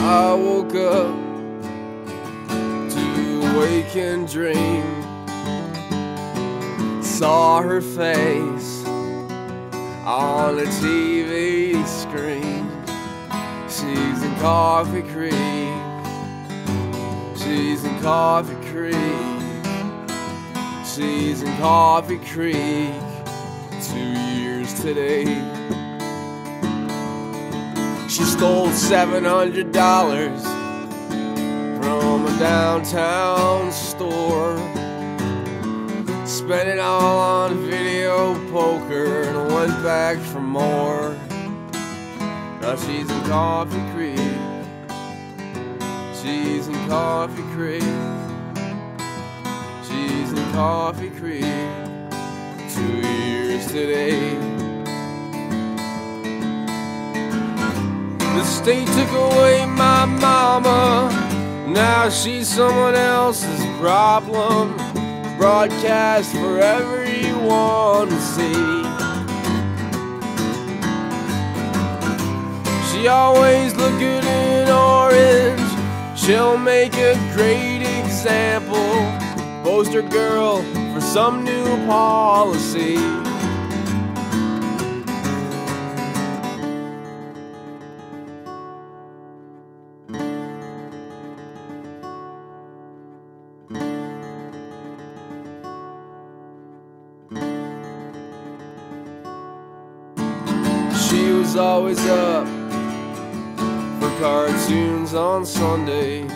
I woke up to wake and dream. Saw her face on a TV screen. She's in Coffee Creek. She's in Coffee Creek. She's in Coffee Creek. 2 years today. She stole $700 from a downtown store. Spent it all on video poker and went back for more. Now she's in Coffee Creek. She's in Coffee Creek. She's in Coffee Creek. 2 years today. The state took away my mama. Now she's someone else's problem. Broadcast for everyone to see. She always look good in orange. She'll make a great example. Poster girl for some new policy. She was always up for cartoons on Sunday.